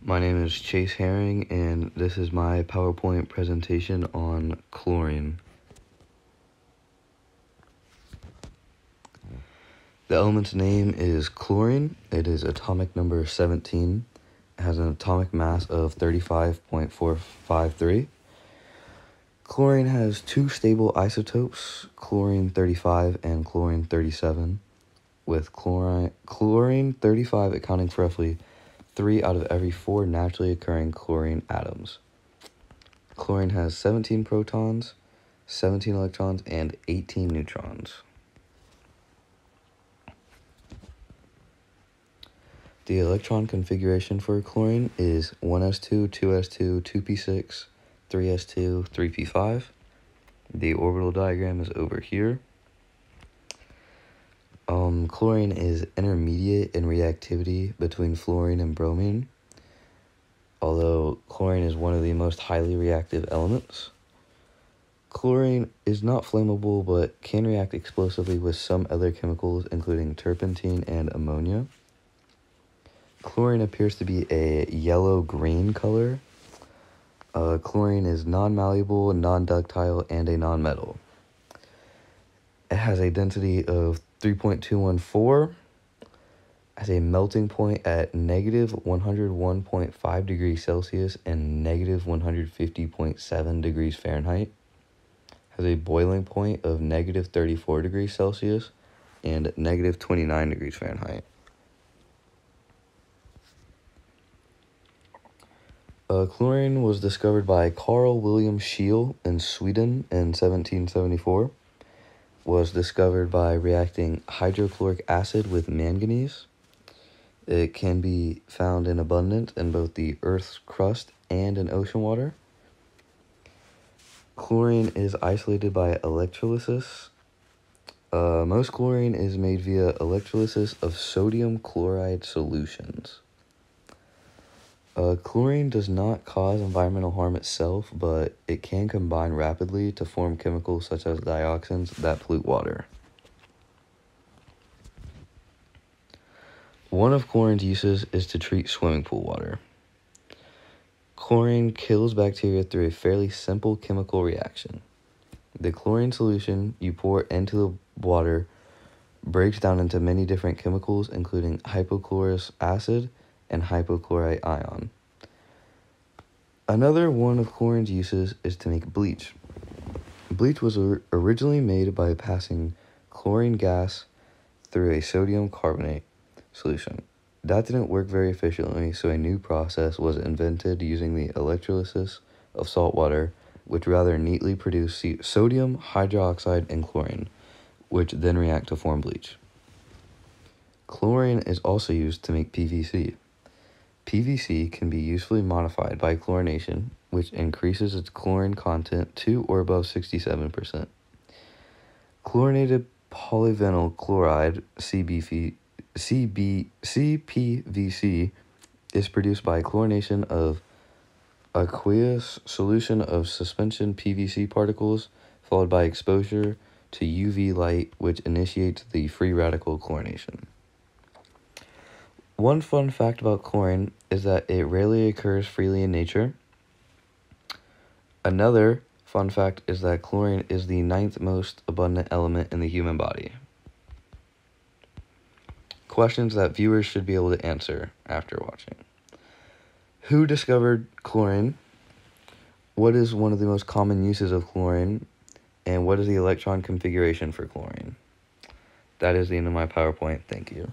My name is Chase Herring, and this is my PowerPoint presentation on chlorine. The element's name is chlorine. It is atomic number 17. It has an atomic mass of 35.453. Chlorine has two stable isotopes, chlorine 35 and chlorine 37, with chlorine 35 accounting for roughly 3 out of every 4 naturally occurring chlorine atoms. Chlorine has 17 protons, 17 electrons, and 18 neutrons. The electron configuration for chlorine is 1s2, 2s2, 2p6, 3s2, 3p5. The orbital diagram is over here. Chlorine is intermediate in reactivity between fluorine and bromine, although chlorine is one of the most highly reactive elements. Chlorine is not flammable but can react explosively with some other chemicals, including turpentine and ammonia. Chlorine appears to be a yellow-green color. Chlorine is non-malleable, non-ductile, and a non-metal. It has a density of 3.214, has a melting point at negative 101.5 degrees Celsius and negative 150.7 degrees Fahrenheit, has a boiling point of negative 34 degrees Celsius and negative 29 degrees Fahrenheit. Chlorine was discovered by Carl William Scheele in Sweden in 1774. Was discovered by reacting hydrochloric acid with manganese. It can be found in abundance in both the Earth's crust and in ocean water. Chlorine is isolated by electrolysis. Most chlorine is made via electrolysis of sodium chloride solutions. Chlorine does not cause environmental harm itself, but it can combine rapidly to form chemicals such as dioxins that pollute water. One of chlorine's uses is to treat swimming pool water. Chlorine kills bacteria through a fairly simple chemical reaction. The chlorine solution you pour into the water breaks down into many different chemicals, including hypochlorous acid and hypochlorite ion. Another one of chlorine's uses is to make bleach. Bleach was originally made by passing chlorine gas through a sodium carbonate solution. That didn't work very efficiently, so a new process was invented using the electrolysis of salt water, which rather neatly produced sodium hydroxide and chlorine, which then react to form bleach. Chlorine is also used to make PVC. PVC can be usefully modified by chlorination, which increases its chlorine content to or above 67%. Chlorinated polyvinyl chloride, CPVC, is produced by chlorination of aqueous solution of suspension PVC particles, followed by exposure to UV light, which initiates the free radical chlorination. One fun fact about chlorine is that it rarely occurs freely in nature. Another fun fact is that chlorine is the 9th most abundant element in the human body. Questions that viewers should be able to answer after watching. Who discovered chlorine? What is one of the most common uses of chlorine? And what is the electron configuration for chlorine? That is the end of my PowerPoint. Thank you.